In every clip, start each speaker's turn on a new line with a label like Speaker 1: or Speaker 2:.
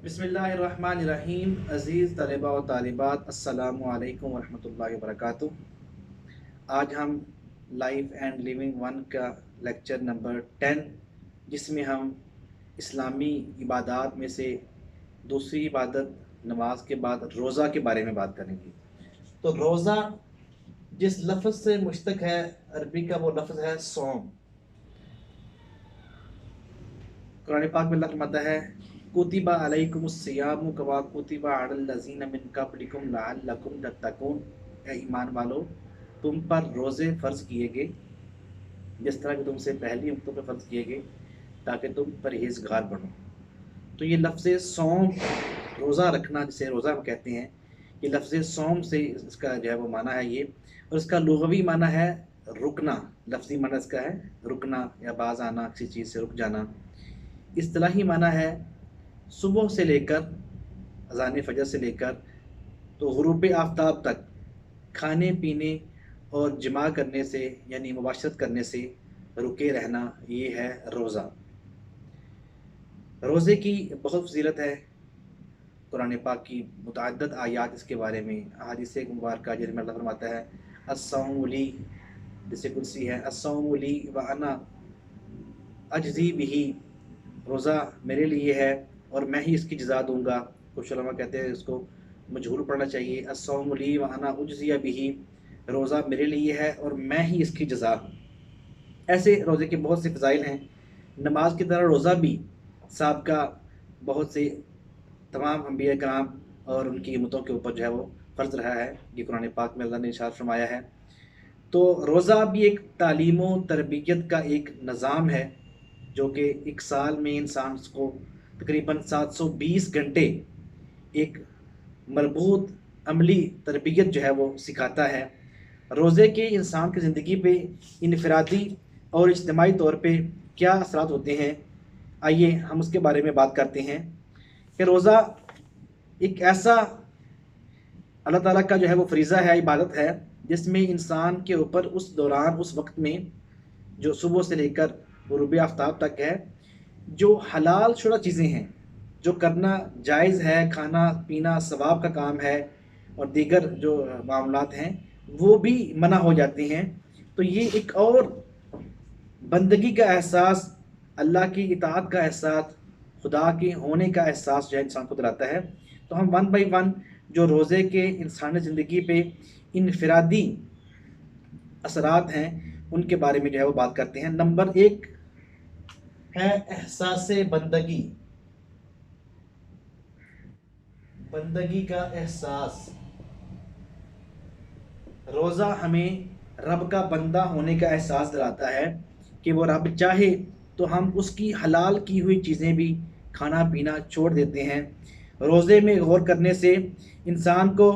Speaker 1: بسم اللہ الرحمن الرحیم۔ عزیز طلباء و طالبات، السلام علیکم ورحمۃ اللہ وبرکاتہ۔ آج ہم لائف اینڈ لیونگ ون کا لیکچر نمبر 10، جس میں ہم اسلامی عبادات میں سے دوسری عبادت نماز کے بعد روزہ کے بارے میں بات کریں گے۔ تو روزہ جس لفظ سے مشتق ہے، عربی کا وہ لفظ ہے صوم۔ قرآن پاک میں اللہ فرماتا ہے کتب علیکم الصیام کما کتب علی الذین من قبلکم لعلکم تتقون، اے ایمان والو تم پر روزے فرض کیے گئے جس طرح کہ تم سے پہلی امتوں پر فرض کیے گئے تاکہ تم پرہیزگار بنو۔ تو یہ لفظ صوم، روزہ رکھنا جسے روزہ ہم کہتے ہیں، یہ لفظ صوم سے اس کا جو ہے وہ معنی ہے یہ، اور اس کا لغوی معنی ہے رکنا۔ لفظی معنی اس کا ہے رکنا یا باز آنا، کسی چیز سے رک جانا۔ اصطلاحی معنی ہے صبح سے لے کر اذان فجر سے لے کر تو غروب آفتاب تک کھانے پینے اور جماع کرنے سے یعنی مباشرت کرنے سے رکے رہنا، یہ ہے روزہ۔ روزے کی بہت فضیلت ہے، قرآن پاک کی متعدد آیات اس کے بارے میں، احادیث مبارکہ جن میں اللہ فرماتا ہے الصوم لی، جسے کرسی ہے الصوم لی وانا اجزی بہ، روزہ میرے لیے ہے اور میں ہی اس کی جزا دوں گا۔ کچھ علماء کہتے ہیں اس کو مجہول پڑھنا چاہیے، الصوم لی وانا اجزی بہ، روزہ میرے لیے ہے اور میں ہی اس کی جزا ہوں۔ ایسے روزے کے بہت سے فضائل ہیں۔ نماز کی طرح روزہ بھی سابقہ بہت سے تمام انبیاء کرام اور ان کی امتوں کے اوپر جو ہے وہ فرض رہا ہے، یہ قرآن پاک میں اللہ نے ارشاد فرمایا ہے۔ تو روزہ بھی ایک تعلیم و تربیت کا ایک نظام ہے جو کہ ایک سال میں انسان کو تقریباً 720 گھنٹے ایک مربوط عملی تربیت جو ہے وہ سکھاتا ہے۔ روزے کے انسان کی زندگی پہ انفرادی اور اجتماعی طور پہ کیا اثرات ہوتے ہیں، آئیے ہم اس کے بارے میں بات کرتے ہیں کہ روزہ ایک ایسا اللہ تعالیٰ کا جو ہے وہ فریضہ ہے، عبادت ہے، جس میں انسان کے اوپر اس دوران، اس وقت میں جو صبح سے لے کر غروب آفتاب تک ہے، جو حلال شدہ چیزیں ہیں، جو کرنا جائز ہے، کھانا پینا ثواب کا کام ہے، اور دیگر جو معاملات ہیں وہ بھی منع ہو جاتے ہیں۔ تو یہ ایک اور بندگی کا احساس، اللہ کی اطاعت کا احساس، خدا کے ہونے کا احساس جو ہے انسان کو دلاتا ہے۔ تو ہم ون بائی ون جو روزے کے انسانی زندگی پہ انفرادی اثرات ہیں ان کے بارے میں جو ہے وہ بات کرتے ہیں۔ نمبر 1 ہے احساس بندگی، بندگی کا احساس۔ روزہ ہمیں رب کا بندہ ہونے کا احساس دلاتا ہے کہ وہ رب چاہے تو ہم اس کی حلال کی ہوئی چیزیں بھی کھانا پینا چھوڑ دیتے ہیں۔ روزے میں غور کرنے سے انسان کو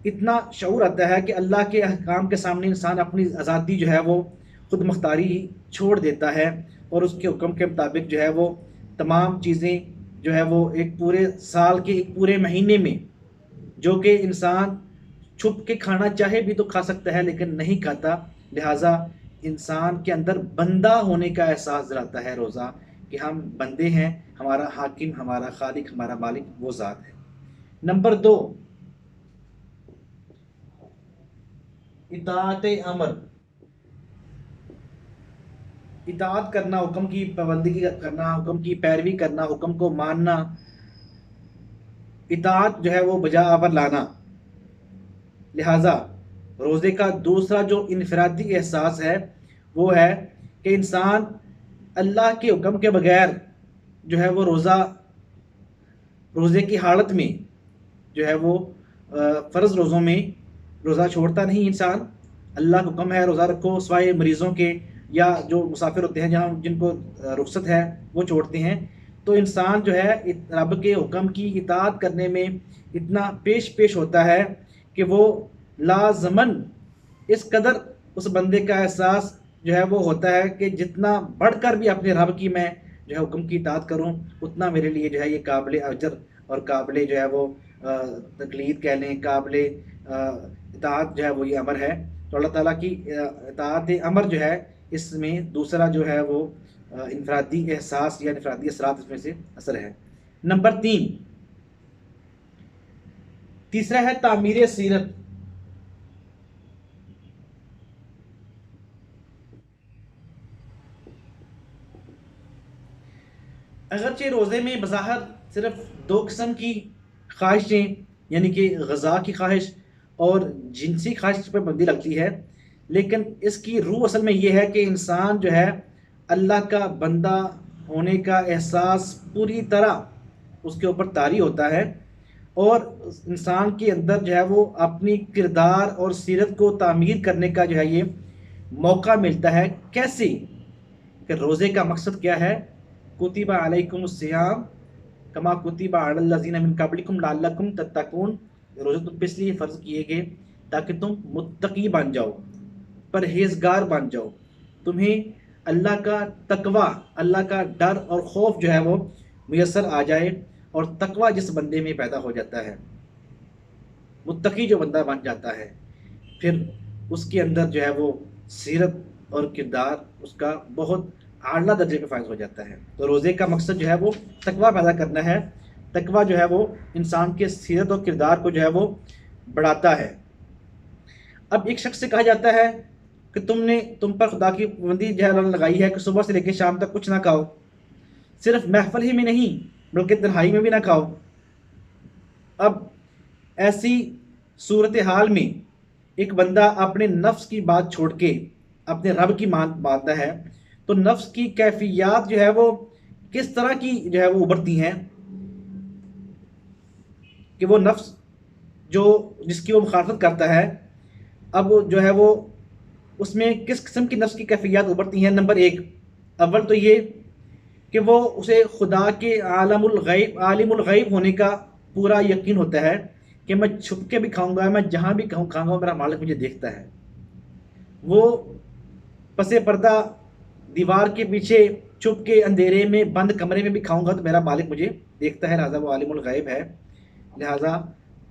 Speaker 1: اتنا شعور آتا ہے کہ اللہ کے احکام کے سامنے انسان اپنی آزادی جو ہے وہ خود مختاری چھوڑ دیتا ہے، اور اس کے حکم کے مطابق جو ہے وہ تمام چیزیں جو ہے وہ ایک پورے سال کے ایک پورے مہینے میں جو کہ انسان چھپ کے کھانا چاہے بھی تو کھا سکتا ہے لیکن نہیں کھاتا، لہٰذا انسان کے اندر بندہ ہونے کا احساس دلاتا ہے روزہ، کہ ہم بندے ہیں، ہمارا حاکم، ہمارا خالق، ہمارا مالک وہ ذات ہے۔ نمبر 2 اطاعت امر، اطاعت کرنا، حکم کی پابندی کرنا، حکم کی پیروی کرنا، حکم کو ماننا، اطاعت جو ہے وہ بجا آور لانا۔ لہٰذا روزے کا دوسرا جو انفرادی احساس ہے وہ ہے کہ انسان اللہ کے حکم کے بغیر جو ہے وہ روزے کی حالت میں جو ہے وہ فرض روزوں میں روزہ چھوڑتا نہیں انسان۔ اللہ کا حکم ہے روزہ رکھو، سوائے مریضوں کے یا جو مسافر ہوتے ہیں جہاں جن کو رخصت ہے وہ چھوڑتے ہیں۔ تو انسان جو ہے رب کے حکم کی اطاعت کرنے میں اتنا پیش ہوتا ہے کہ وہ لازماً اس قدر اس بندے کا احساس جو ہے وہ ہوتا ہے کہ جتنا بڑھ کر بھی اپنے رب کی میں جو ہے حکم کی اطاعت کروں اتنا میرے لیے جو ہے یہ قابل اجر اور قابل جو ہے وہ تقلید کہہ لیں، قابل اطاعت جو ہے وہ یہ امر ہے۔ تو اللہ تعالیٰ کی اطاعت امر جو ہے اس میں دوسرا جو ہے وہ انفرادی احساس یا انفرادی اثرات اس میں سے اثر ہے۔ نمبر 3 تیسرا ہے تعمیر سیرت. اگرچہ روزے میں بظاہر صرف دو قسم کی خواہشیں یعنی کہ غذا کی خواہش اور جنسی خواہش پر پابندی لگتی ہے، لیکن اس کی روح اصل میں یہ ہے کہ انسان جو ہے اللہ کا بندہ ہونے کا احساس پوری طرح اس کے اوپر طاری ہوتا ہے، اور انسان کے اندر جو ہے وہ اپنی کردار اور سیرت کو تعمیر کرنے کا جو ہے یہ موقع ملتا ہے. کیسے کہ روزے کا مقصد کیا ہے؟ کتب علیکم الصیام کما کتب علی الذین من قبلکم لعلکم تتقون. روزے تم پہ اس لیے فرض کیے گئے تاکہ تم متقی بن جاؤ، پرہیزگار بن جاؤ، تمہیں اللہ کا تقوی، اللہ کا ڈر اور خوف جو ہے وہ میسر آ جائے. اور تقوی جس بندے میں پیدا ہو جاتا ہے، متقی جو بندہ بن جاتا ہے، پھر اس کے اندر جو ہے وہ سیرت اور کردار اس کا بہت اعلیٰ درجے پہ فائز ہو جاتا ہے. تو روزے کا مقصد جو ہے وہ تقوی پیدا کرنا ہے. تقوی جو ہے وہ انسان کے سیرت اور کردار کو جو ہے وہ بڑھاتا ہے. اب ایک شخص سے کہا جاتا ہے کہ تم پر خدا کی پابندی جو ہے لگائی ہے کہ صبح سے لے کے شام تک کچھ نہ کھاؤ، صرف محفل ہی میں نہیں بلکہ تنہائی میں بھی نہ کھاؤ. اب ایسی صورتحال میں ایک بندہ اپنے نفس کی بات چھوڑ کے اپنے رب کی مانتا ہے، تو نفس کی کیفیات جو ہے وہ کس طرح کی جو ہے وہ ابھرتی ہیں کہ وہ نفس جس کی وہ مخالفت کرتا ہے، اب جو ہے وہ اس میں کس قسم کی نفس کی کیفیات ابھرتی ہیں. نمبر ایک، اول تو یہ کہ وہ اسے خدا کے عالم الغیب ہونے کا پورا یقین ہوتا ہے کہ میں چھپ کے بھی کھاؤں گا، میں جہاں بھی کھاؤں گا میرا مالک مجھے دیکھتا ہے. وہ پس پردہ دیوار کے پیچھے چھپ کے اندھیرے میں بند کمرے میں بھی کھاؤں گا تو میرا مالک مجھے دیکھتا ہے، لہٰذا وہ عالم الغیب ہے. لہٰذا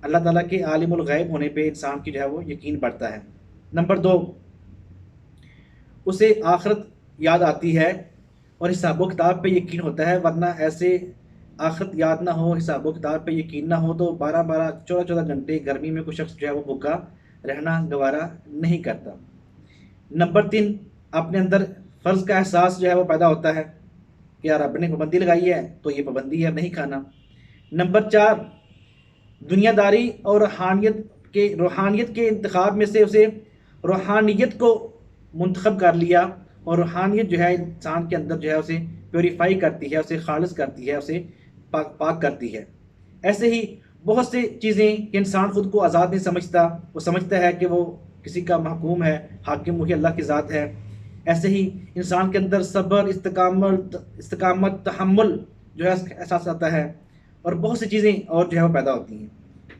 Speaker 1: اللہ تعالیٰ کے عالم الغیب ہونے پہ انسان کی جو ہے وہ یقین بڑھتا ہے. نمبر دو، اسے آخرت یاد آتی ہے اور حساب و کتاب پہ یقین ہوتا ہے، ورنہ ایسے آخرت یاد نہ ہو، حساب و کتاب پہ یقین نہ ہو تو 14 گھنٹے گرمی میں کوئی شخص جو ہے وہ بھوکا رہنا گوارا نہیں کرتا. نمبر تین، اپنے اندر فرض کا احساس جو ہے وہ پیدا ہوتا ہے کہ یار رب نے پابندی لگائی ہے تو یہ پابندی ہے نہیں کھانا. نمبر چار، دنیا داری اور روحانیت کے انتخاب میں سے اسے روحانیت کو منتخب کر لیا، اور روحانیت جو ہے انسان کے اندر جو ہے اسے پیوریفائی کرتی ہے، اسے خالص کرتی ہے، اسے پاک کرتی ہے. ایسے ہی بہت سے چیزیں کہ انسان خود کو آزاد نہیں سمجھتا، وہ سمجھتا ہے کہ وہ کسی کا محکوم ہے، حاکم وہی اللہ کی ذات ہے. ایسے ہی انسان کے اندر صبر، استقامت، تحمل جو ہے احساس آتا ہے، اور بہت سی چیزیں اور جو ہے وہ پیدا ہوتی ہیں.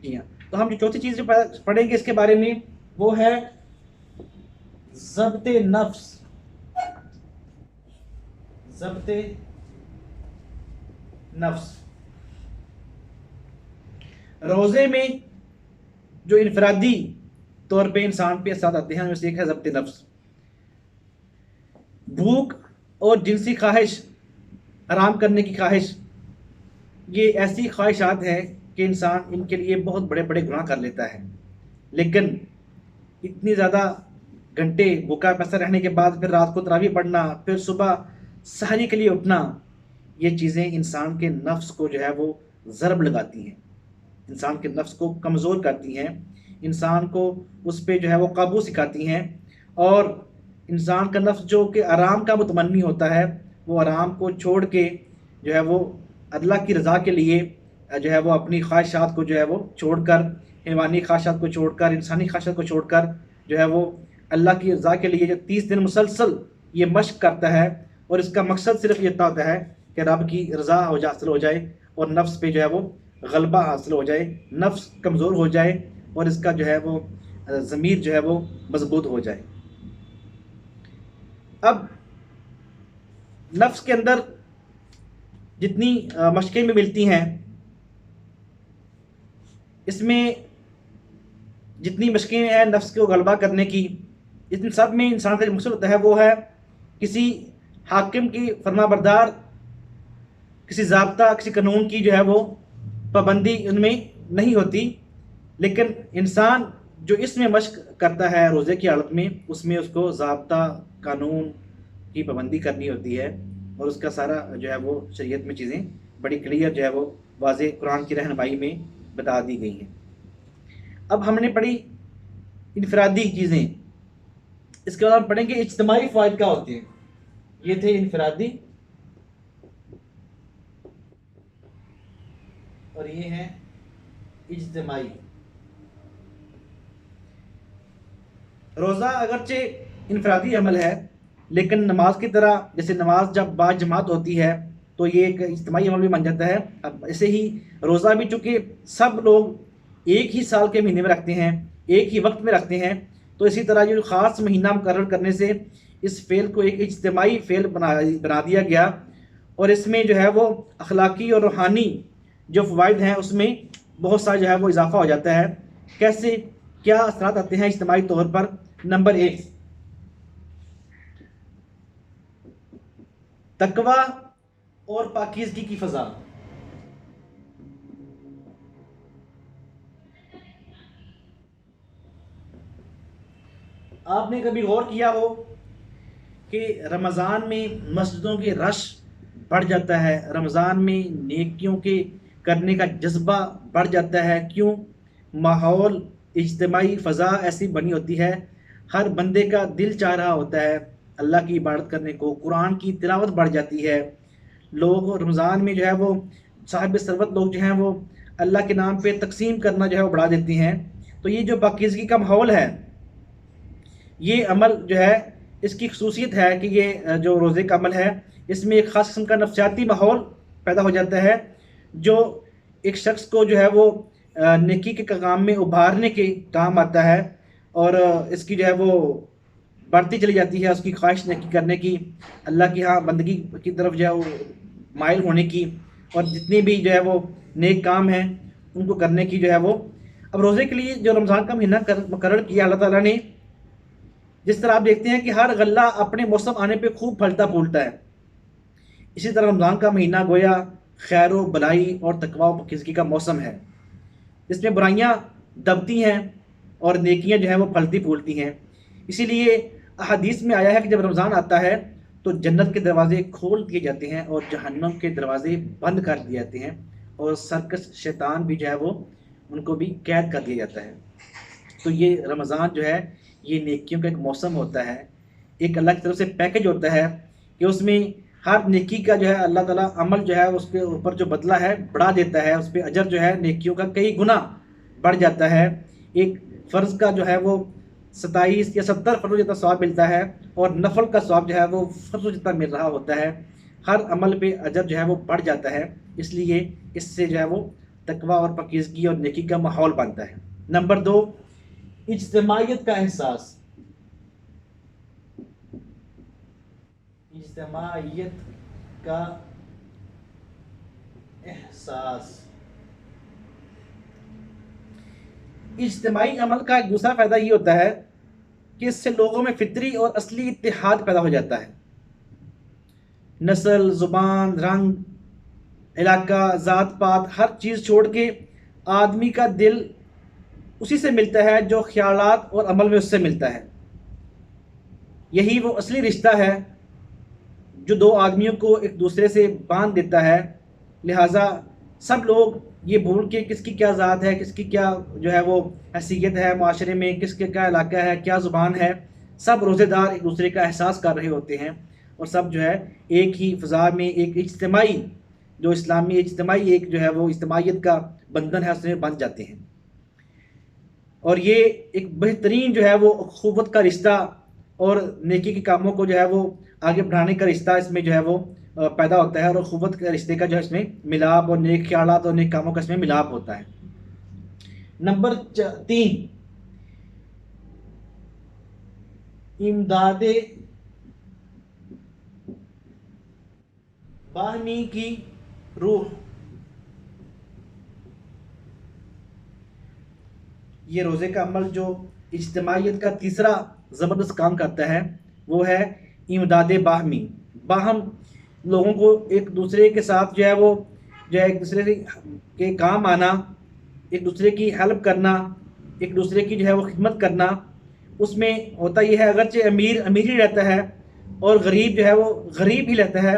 Speaker 1: جی ہاں، تو ہم جو چوتھی چیز جو پڑھیں گے اس کے بارے میں وہ ہے ضبط نفس. ضبط نفس روزے میں جو انفرادی طور پہ انسان پہ اثرات آتے ہیں ان میں سے ایک ہے ضبط نفس. بھوک اور جنسی خواہش، آرام کرنے کی خواہش، یہ ایسی خواہشات ہیں کہ انسان ان کے لیے بہت بڑے بڑے گناہ کر لیتا ہے. لیکن اتنی زیادہ گھنٹے بھوکا پیسہ رہنے کے بعد پھر رات کو تراویح پڑھنا، پھر صبح سحری کے لیے اٹھنا، یہ چیزیں انسان کے نفس کو جو ہے وہ ضرب لگاتی ہیں، انسان کے نفس کو کمزور کرتی ہیں، انسان کو اس پہ جو ہے وہ قابو سکھاتی ہیں. اور انسان کا نفس جو کہ آرام کا متمنی ہوتا ہے، وہ آرام کو چھوڑ کے جو ہے وہ اللہ کی رضا کے لیے جو ہے وہ اپنی خواہشات کو جو ہے وہ چھوڑ کر، حیوانی خواہشات کو چھوڑ کر، انسانی خواہشات کو چھوڑ کر جو ہے وہ اللہ کی رضا کے لیے جو 30 دن مسلسل یہ مشق کرتا ہے، اور اس کا مقصد صرف یہ ہوتا ہے کہ رب کی رضا حاصل ہو جائے اور نفس پہ جو ہے وہ غلبہ حاصل ہو جائے، نفس کمزور ہو جائے اور اس کا جو ہے وہ ضمیر جو ہے وہ مضبوط ہو جائے. اب نفس کے اندر جتنی مشقیں میں ملتی ہیں، اس میں جتنی مشقیں ہیں نفس کو غلبہ کرنے کی، ان سب میں انسان کا جو مقصد ہوتا ہے وہ ہے کسی حاکم کی فرما بردار، کسی ضابطہ، کسی قانون کی جو ہے وہ پابندی ان میں نہیں ہوتی، لیکن انسان جو اس میں مشق کرتا ہے روزے کی حالت میں، اس میں اس کو ضابطہ قانون کی پابندی کرنی ہوتی ہے، اور اس کا سارا جو ہے وہ شریعت میں چیزیں بڑی کلیئر جو ہے وہ واضح قرآن کی رہنمائی میں بتا دی گئی ہیں۔ اب ہم نے پڑھی انفرادی چیزیں، اس کے بعد ہم پڑھیں گے اجتماعی فوائد کیا ہوتے ہیں۔ یہ تھے انفرادی، اور یہ ہیں اجتماعی۔ روزہ اگرچہ انفرادی عمل ہے، لیکن نماز کی طرح، جیسے نماز جب با جماعت ہوتی ہے تو یہ ایک اجتماعی عمل بھی بن جاتا ہے۔ اب ایسے ہی روزہ بھی چونکہ سب لوگ ایک ہی سال کے مہینے میں رکھتے ہیں، ایک ہی وقت میں رکھتے ہیں، تو اسی طرح جو خاص مہینہ مقرر کرنے سے اس فعل کو ایک اجتماعی فعل بنا دیا گیا، اور اس میں جو ہے وہ اخلاقی اور روحانی جو فوائد ہیں اس میں بہت سارا جو ہے وہ اضافہ ہو جاتا ہے۔ کیسے، کیا اثرات آتے ہیں اجتماعی طور پر؟ نمبر 1، تقوی اور پاکیزگی کی فضا۔ آپ نے کبھی غور کیا ہو کہ رمضان میں مسجدوں کے رش بڑھ جاتا ہے، رمضان میں نیکیوں کے کرنے کا جذبہ بڑھ جاتا ہے؟ کیوں؟ ماحول، اجتماعی فضا ایسی بنی ہوتی ہے، ہر بندے کا دل چاہ رہا ہوتا ہے اللہ کی عبادت کرنے کو، قرآن کی تلاوت بڑھ جاتی ہے، لوگ رمضان میں جو ہے وہ صاحب ثروت لوگ جو ہیں وہ اللہ کے نام پہ تقسیم کرنا جو ہے وہ بڑھا دیتے ہیں۔ تو یہ جو پاکیزگی کا ماحول ہے، یہ عمل جو ہے اس کی خصوصیت ہے کہ یہ جو روزے کا عمل ہے اس میں ایک خاص قسم کا نفسیاتی ماحول پیدا ہو جاتا ہے، جو ایک شخص کو جو ہے وہ نیکی کے کام میں ابھارنے کے کام آتا ہے، اور اس کی جو ہے وہ بڑھتی چلی جاتی ہے اس کی خواہش نیکی کرنے کی، اللہ کی ہاں بندگی کی طرف جو ہے وہ مائل ہونے کی، اور جتنے بھی جو ہے وہ نیک کام ہیں ان کو کرنے کی جو ہے وہ۔ اب روزے کے لیے جو رمضان کا مہینہ مقرر کیا اللہ تعالیٰ نے، جس طرح آپ دیکھتے ہیں کہ ہر غلہ اپنے موسم آنے پہ خوب پھلتا پھولتا ہے، اسی طرح رمضان کا مہینہ گویا خیر و بلائی اور تقوی و پاکیزگی کا موسم ہے، اس میں برائیاں دبتی ہیں اور نیکیاں جو ہیں وہ پھلتی پھولتی ہیں۔ اسی لیے احادیث میں آیا ہے کہ جب رمضان آتا ہے تو جنت کے دروازے کھول دیے جاتے ہیں اور جہنم کے دروازے بند کر دیے جاتے ہیں، اور سرکش شیطان بھی جو ہے وہ ان کو بھی قید کر دیا جاتا ہے۔ تو یہ رمضان جو ہے یہ نیکیوں کا ایک موسم ہوتا ہے، ایک اللہ کی طرف سے پیکج ہوتا ہے کہ اس میں ہر نیکی کا جو ہے اللہ تعالیٰ عمل جو ہے اس کے اوپر جو بدلہ ہے بڑھا دیتا ہے، اس پہ اجر جو ہے نیکیوں کا کئی گنا بڑھ جاتا ہے۔ ایک فرض کا جو ہے وہ 27 یا 70 فرض جتنا ثواب ملتا ہے، اور نفل کا ثواب جو ہے وہ فرض جتنا مل رہا ہوتا ہے، ہر عمل پہ اجر جو ہے وہ بڑھ جاتا ہے، اس لیے اس سے جو ہے وہ تقوی اور پاکیزگی اور نیکی کا ماحول بنتا ہے۔ نمبر 2، اجتماعیت کا احساس۔ اجتماعیت کا احساس، اجتماعی عمل کا ایک دوسرا فائدہ یہ ہوتا ہے کہ اس سے لوگوں میں فطری اور اصلی اتحاد پیدا ہو جاتا ہے۔ نسل، زبان، رنگ، علاقہ، ذات پات، ہر چیز چھوڑ کے آدمی کا دل اسی سے ملتا ہے جو خیالات اور عمل میں اس سے ملتا ہے۔ یہی وہ اصلی رشتہ ہے جو دو آدمیوں کو ایک دوسرے سے باندھ دیتا ہے۔ لہٰذا سب لوگ یہ بھول کے کس کی کیا ذات ہے، کس کی کیا جو ہے وہ حیثیت ہے معاشرے میں، کس کے کیا علاقہ ہے، کیا زبان ہے، سب روزے دار ایک دوسرے کا احساس کر رہے ہوتے ہیں، اور سب جو ہے ایک ہی فضا میں ایک اجتماعی جو اسلامی اجتماعی ایک جو ہے وہ اجتماعیت کا بندھن ہے اس میں بندھ جاتے ہیں۔ اور یہ ایک بہترین جو ہے وہ اخوت کا رشتہ اور نیکی کے کاموں کو جو ہے وہ آگے بڑھانے کا رشتہ اس میں جو ہے وہ پیدا ہوتا ہے، اور اخوت کے رشتے کا جو ہے اس میں ملاپ، اور نیک خیالات اور نیک کاموں کا اس میں ملاپ ہوتا ہے۔ نمبر 3، امداد باہمی کی روح۔ یہ روزے کا عمل جو اجتماعیت کا تیسرا زبردست کام کرتا ہے وہ ہے امداد باہمی، باہم لوگوں کو ایک دوسرے کے ساتھ جو ہے وہ جو ہے ایک دوسرے کے کام آنا، ایک دوسرے کی ہیلپ کرنا، ایک دوسرے کی جو ہے وہ خدمت کرنا، اس میں ہوتا یہ ہے اگرچہ امیر امیر ہی رہتا ہے اور غریب جو ہے وہ غریب ہی رہتا ہے،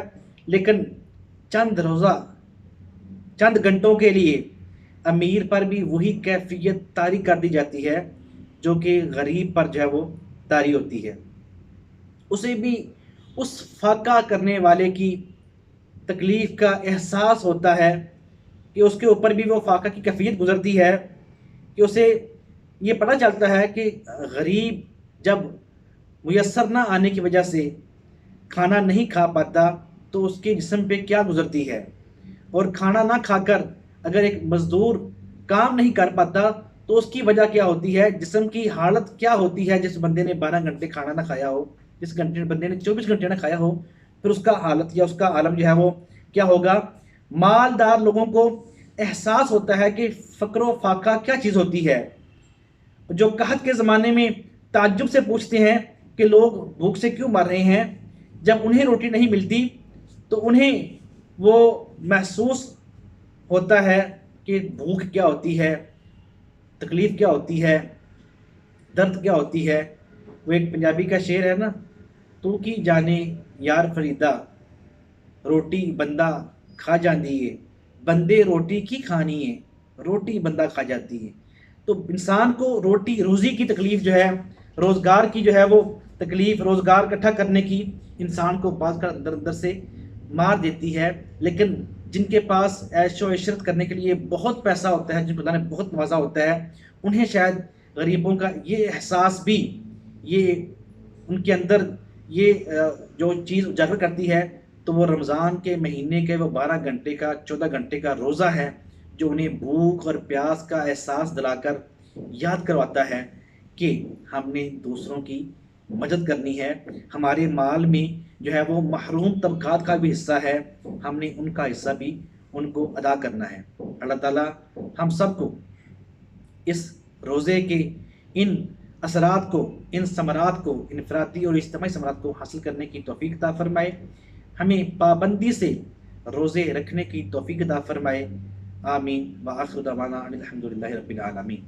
Speaker 1: لیکن چند روزہ چند گھنٹوں کے لیے امیر پر بھی وہی کیفیت طاری کر دی جاتی ہے جو کہ غریب پر جو ہے وہ طاری ہوتی ہے۔ اسے بھی اس فاقہ کرنے والے کی تکلیف کا احساس ہوتا ہے کہ اس کے اوپر بھی وہ فاقہ کی کیفیت گزرتی ہے، کہ اسے یہ پتہ چلتا ہے کہ غریب جب میسر نہ آنے کی وجہ سے کھانا نہیں کھا پاتا تو اس کے جسم پہ کیا گزرتی ہے، اور کھانا نہ کھا کر اگر ایک مزدور کام نہیں کر پاتا تو اس کی وجہ کیا ہوتی ہے، جسم کی حالت کیا ہوتی ہے۔ جس بندے نے 12 گھنٹے کھانا نہ کھایا ہو، جس بندے نے 24 گھنٹے نہ کھایا ہو، پھر اس کا حالت یا اس کا عالم جو ہے وہ کیا ہوگا۔ مالدار لوگوں کو احساس ہوتا ہے کہ فقر و فاقہ کیا چیز ہوتی ہے، جو قحط کے زمانے میں تعجب سے پوچھتے ہیں کہ لوگ بھوک سے کیوں مر رہے ہیں، جب انہیں روٹی نہیں ملتی تو انہیں وہ محسوس ہوتا ہے کہ بھوک کیا ہوتی ہے، تکلیف کیا ہوتی ہے، درد کیا ہوتی ہے۔ وہ ایک پنجابی کا شعر ہے نا، تو کی جانے یار فریدا، روٹی بندہ کھا جاندی ہے، بندے روٹی کی کھانی ہے، روٹی بندہ کھا جاتی ہے۔ تو انسان کو روٹی روزی کی تکلیف جو ہے، روزگار کی جو ہے وہ تکلیف، روزگار اکٹھا کرنے کی انسان کو بعض کا اندر اندر سے مار دیتی ہے۔ لیکن جن کے پاس عیش و عشرت کرنے کے لیے بہت پیسہ ہوتا ہے، جن کو اللہ نے بہت نوازا ہوتا ہے، انہیں شاید غریبوں کا یہ احساس بھی، یہ ان کے اندر یہ جو چیز اجاگر کرتی ہے، تو وہ رمضان کے مہینے کے وہ 12 گھنٹے کا 14 گھنٹے کا روزہ ہے جو انہیں بھوک اور پیاس کا احساس دلا کر یاد کرواتا ہے کہ ہم نے دوسروں کی مدد کرنی ہے، ہمارے مال میں جو ہے وہ محروم طبقات کا بھی حصہ ہے، ہم نے ان کا حصہ بھی ان کو ادا کرنا ہے۔ اللہ تعالیٰ ہم سب کو اس روزے کے ان اثرات کو، ان ثمرات کو، انفرادی اور اجتماعی ثمرات کو حاصل کرنے کی توفیق عطا فرمائے، ہمیں پابندی سے روزے رکھنے کی توفیق عطا فرمائے۔ آمین وآخر دعوانا ان الحمد للہ رب العالمین۔